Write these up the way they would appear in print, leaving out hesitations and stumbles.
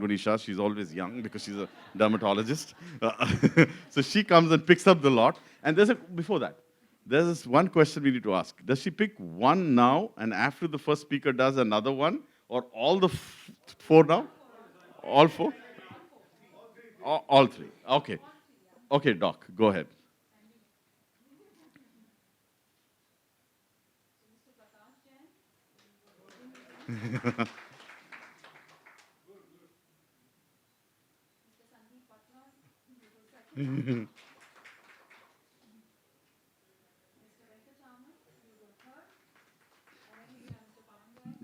Gunisha. She's always young because she's a dermatologist. So she comes and picks up the lot. And before that, there's this one question we need to ask. Does she pick one now, and after the first speaker does another one, or all the four now? All four? All three. Okay. Okay, Doc, go ahead.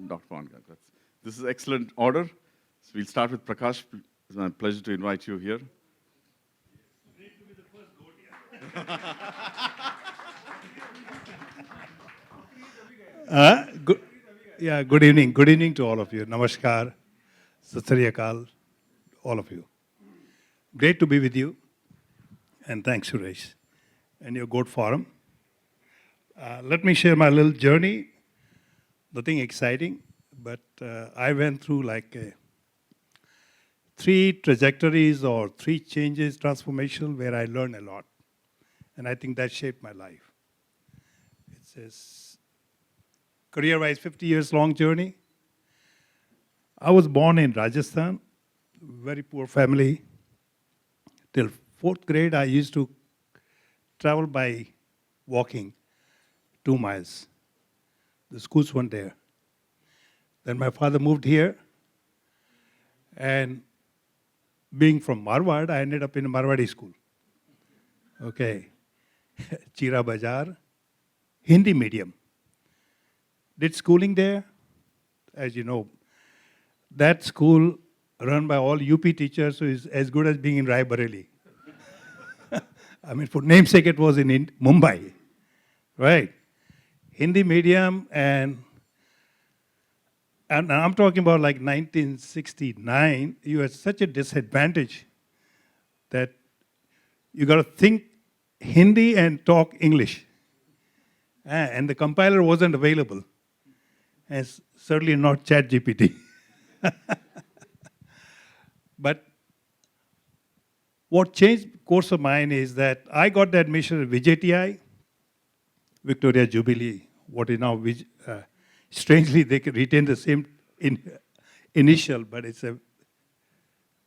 Dr. Pawan, this is excellent order. So we'll start with Prakash. It's my pleasure to invite you here. Great to be the first goat here. Good evening. Good evening to all of you. Namaskar, Sat Sri Akal, all of you. Great to be with you. And thanks, Suresh, and your GOAT Forum. Let me share my little journey. Nothing exciting, but I went through like 3 trajectories or 3 changes, transformational, where I learned a lot. And I think that shaped my life. It says, career-wise, 50 years long journey. I was born in Rajasthan, very poor family. Till 4th grade, I used to travel by walking 2 miles. The schools weren't there. Then my father moved here, and being from Marwad, I ended up in a Marwadi school. Okay. Chira Bazaar, Hindi medium. Did schooling there. As you know, that school run by all UP teachers, so is as good as being in Rai Bareli. I mean, for namesake, it was in Mumbai, right? Hindi medium, and I'm talking about like 1969, you had such a disadvantage that you got to think Hindi and talk English. And the compiler wasn't available. And certainly not ChatGPT. But what changed course of mine is that I got the admission at VJTI, Victoria Jubilee, what is now, strangely they can retain the same initial, but it's a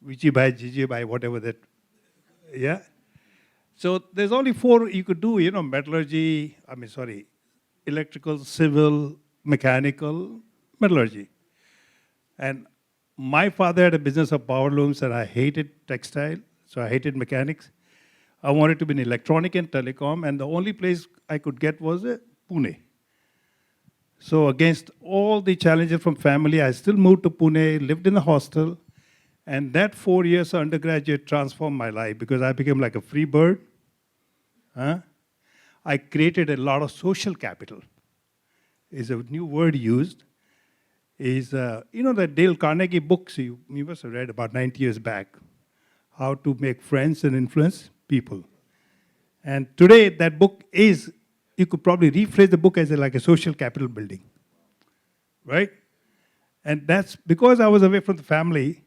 Vijibai, Jijibai, whatever that, yeah. So there's only 4 you could do, metallurgy, electrical, civil, mechanical, metallurgy. And my father had a business of power looms, and I hated textile, so I hated mechanics. I wanted to be in electronic and telecom, and the only place I could get was Pune. So against all the challenges from family, I still moved to Pune, lived in a hostel, and that 4 years of undergraduate transformed my life because I became like a free bird. I created a lot of social capital. Is a new word used. Is the Dale Carnegie books you must have read about 90 years back, how to make friends and influence people. And today that book is, you could probably rephrase the book as like a social capital building, right? And that's because I was away from the family,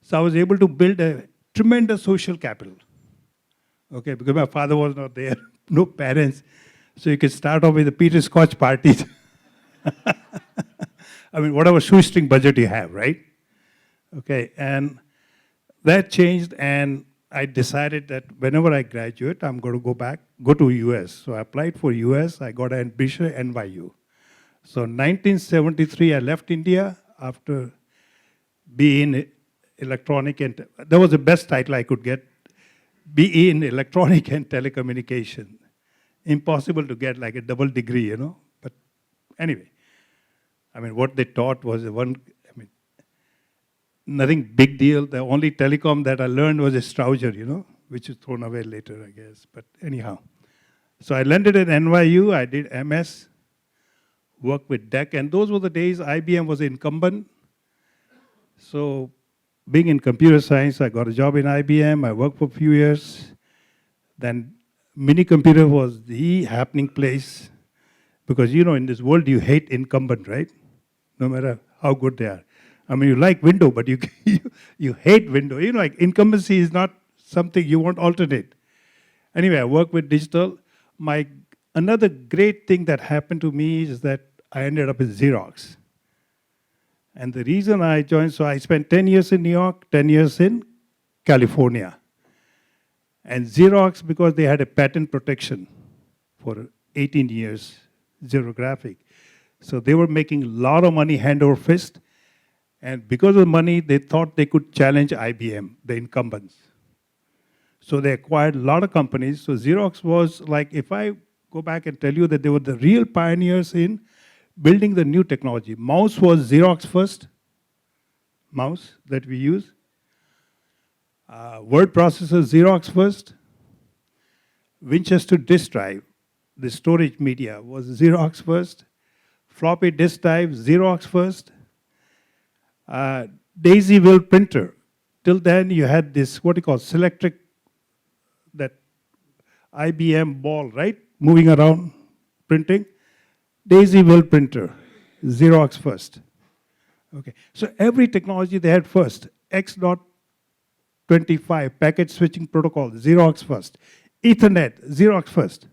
so I was able to build a tremendous social capital. Okay, because my father was not there, no parents, so you could start off with the Peter Scotch parties. I mean, whatever shoestring budget you have, right? Okay, and that changed, and I decided that whenever I graduate, I'm going to go to US. So I applied for US, I got an admission at NYU. So 1973, I left India after BE in electronic, and that was the best title I could get, BE in electronic and telecommunication. Impossible to get like a double degree, But anyway, what they taught was nothing big deal. The only telecom that I learned was a Strowger, which is thrown away later, I guess. But anyhow, so I landed at NYU. I did MS, worked with DEC, and those were the days IBM was incumbent. So being in computer science, I got a job in IBM. I worked for a few years. Then mini computer was the happening place because, in this world, you hate incumbent, right? No matter how good they are. I mean, you like window, but you hate window. You know, like incumbency is not something you want alternate. Anyway, I work with digital. Another great thing that happened to me is that I ended up in Xerox. And the reason I joined, so I spent 10 years in New York, 10 years in California. And Xerox, because they had a patent protection for 18 years, xerographic. So they were making a lot of money hand over fist. And because of the money, they thought they could challenge IBM, the incumbents. So they acquired a lot of companies. So Xerox was like, if I go back and tell you that they were the real pioneers in building the new technology. Mouse was Xerox first, mouse that we use. Word processor, Xerox first. Winchester disk drive, the storage media, was Xerox first. Floppy disk drive, Xerox first. Daisy wheel printer. Till then, you had this, what you call, Selectric, that IBM ball, right? Moving around, printing. Daisy wheel printer, Xerox first. Okay, so every technology they had first. X.25, packet switching protocol, Xerox first. Ethernet, Xerox first.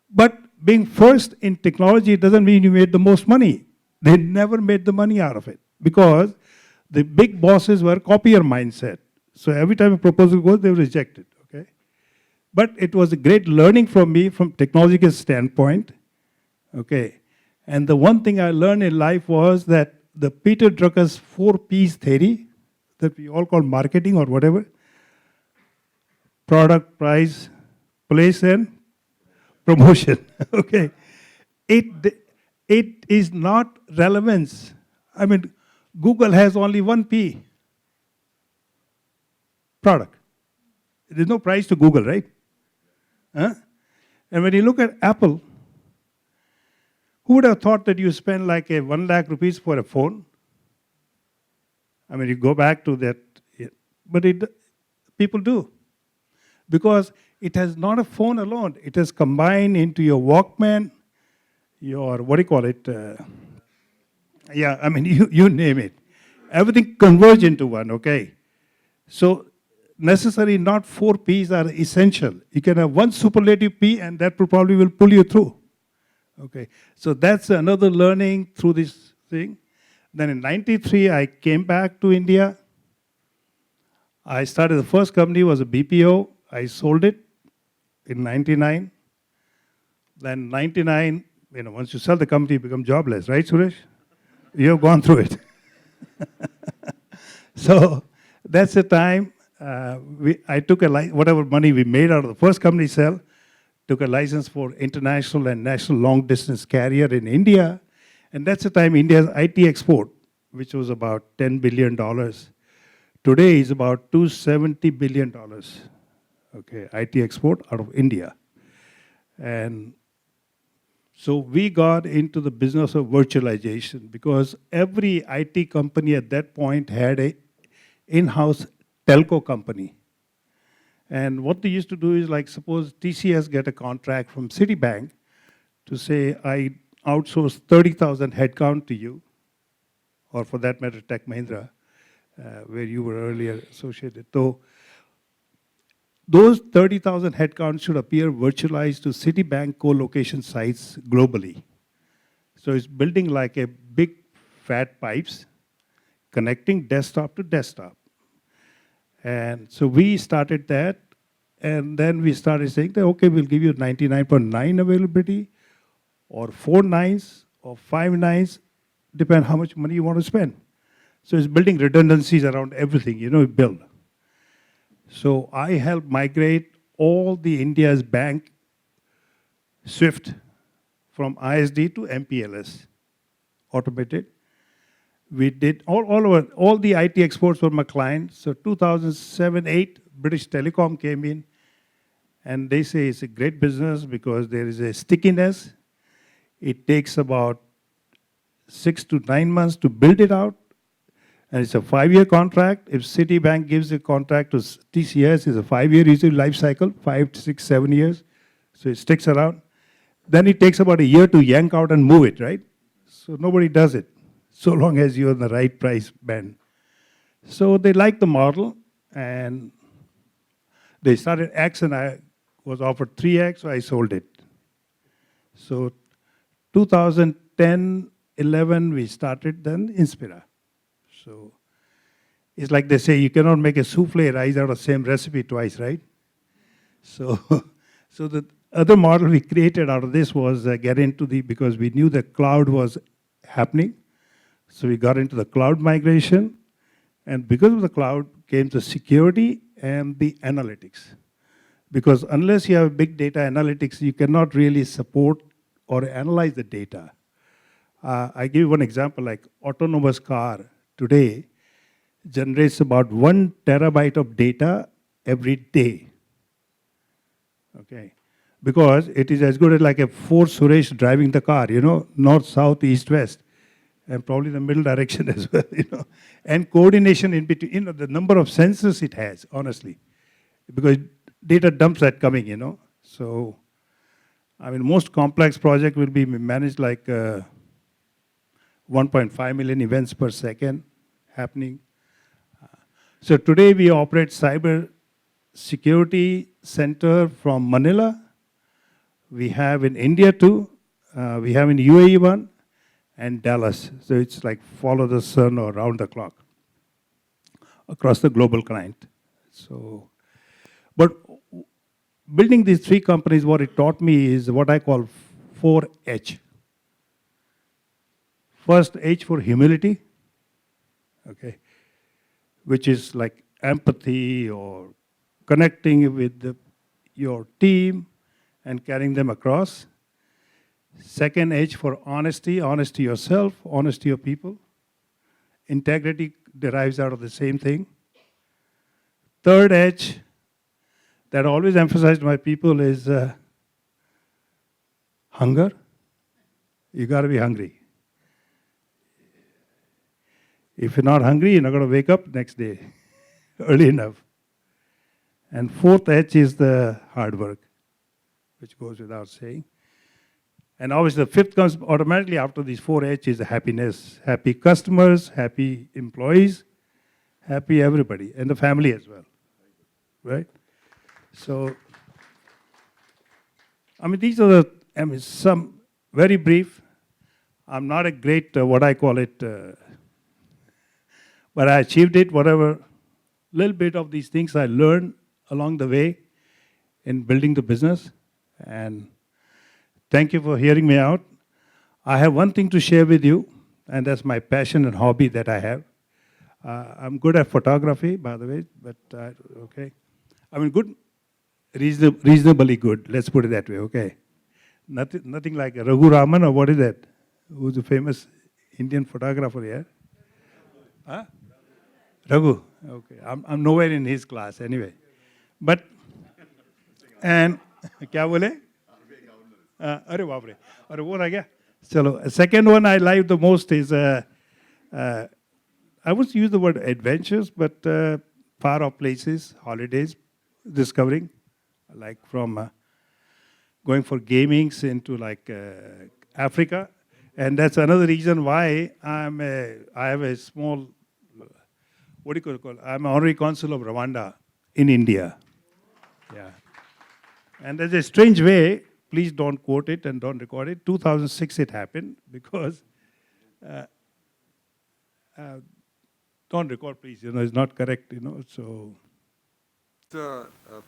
But being first in technology doesn't mean you made the most money. They never made the money out of it because the big bosses were copier mindset. So every time a proposal goes, they reject it, okay? But it was a great learning from me from technological standpoint, okay? And the one thing I learned in life was that the Peter Drucker's 4 P's theory, that we all call marketing or whatever, product, price, place, and promotion, okay? It is not relevance. I mean, Google has only 1 P, product. There's no price to Google, right? Huh? And when you look at Apple, who would have thought that you spend like 1 lakh rupees for a phone? I mean, you go back to that, but people do. Because it has not a phone alone. It has combined into your Walkman, your, what do you call it? Yeah, I mean, you name it. Everything converge into one, okay? So necessarily not 4 P's are essential. You can have 1 superlative P and that probably will pull you through. Okay, so that's another learning through this thing. Then in 93, I came back to India. I started, the first company was a BPO. I sold it in 99. Then 99, once you sell the company, you become jobless, right, Suresh? You have gone through it. So that's the time I took whatever money we made out of the first company sale, took a license for international and national long-distance carrier in India. And that's the time India's IT export, which was about $10 billion. Today is about $270 billion, okay, IT export out of India. And so we got into the business of virtualization because every IT company at that point had a in-house telco company. And what they used to do is, like, suppose TCS get a contract from Citibank to say, I outsource 30,000 headcount to you, or for that matter, Tech Mahindra, where you were earlier associated. So those 30,000 headcounts should appear virtualized to Citibank co-location sites globally. So it's building like a big fat pipes connecting desktop to desktop. And so we started that, and then we started saying that, okay, we'll give you 99.9 availability, or 4 nines, or 5 nines, depend how much money you want to spend. So it's building redundancies around everything, we build. So I helped migrate all the India's bank SWIFT from ISD to MPLS, automated. We did all the IT exports were my clients. So 2007-8, British Telecom came in, and they say it's a great business because there is a stickiness. It takes about 6 to 9 months to build it out. And it's a 5-year contract. If Citibank gives a contract to TCS, it's a 5-year usual life cycle, 5 to 6, 7 years. So it sticks around. Then it takes about a year to yank out and move it, right? So nobody does it. so long as you're in the right price band. So they liked the model, and they started X, and I was offered 3X, so I sold it. So 2010, 11, we started then Inspira. So it's like they say, you cannot make a souffle rise out of the same recipe twice, right? So, so the other model we created out of this was get into because we knew the cloud was happening. So we got into the cloud migration. And because of the cloud came the security and the analytics. Because unless you have big data analytics, you cannot really support or analyze the data. I give you one example, like autonomous car today generates about 1 terabyte of data every day. Okay, because it is as good as like a 4 Suresh driving the car, north, south, east, west, and probably the middle direction as well, and coordination in between, the number of sensors it has, honestly, because data dumps are coming, So, I mean, most complex project will be managed like 1.5 million events per second happening. So today we operate cyber security center from Manila. We have in India too. We have in UAE one and Dallas. So it's like follow the sun or round the clock across the global client. So, but building these 3 companies, what it taught me is what I call 4H. First H for humility, okay, which is like empathy or connecting with your team and carrying them across. Second H for honesty, honesty yourself, honesty of people. Integrity derives out of the same thing. Third H that I always emphasize to my people is hunger. You got to be hungry. If you're not hungry, you're not going to wake up next day early enough. And fourth H is the hard work, which goes without saying. And obviously the fifth comes automatically after these 4 H is the happiness. Happy customers, happy employees, happy everybody, and the family as well, right? So, I mean, these are some very brief. I'm not a great, what I call it, but I achieved it, whatever, little bit of these things I learned along the way in building the business. And thank you for hearing me out. I have one thing to share with you, and that's my passion and hobby that I have. I'm good at photography, by the way, but okay. I mean, good, reasonably good, let's put it that way, okay. Nothing like Raghu Raman, or what is that? Who's a famous Indian photographer here? Huh? Raghu, okay. I'm nowhere in his class anyway. But, and, क्या बोले? अरे बाप रे, अरे वो रह गया. चलो, second one I like the most is, I would use the word adventures, but far off places, holidays, discovering, like from going for gamings into like Africa. And that's another reason why I have a small, what do you call it? I'm honorary consul of Rwanda in India. Yeah. And there's a strange way, please don't quote it and don't record it. 2006 it happened because, don't record please, it's not correct, so. The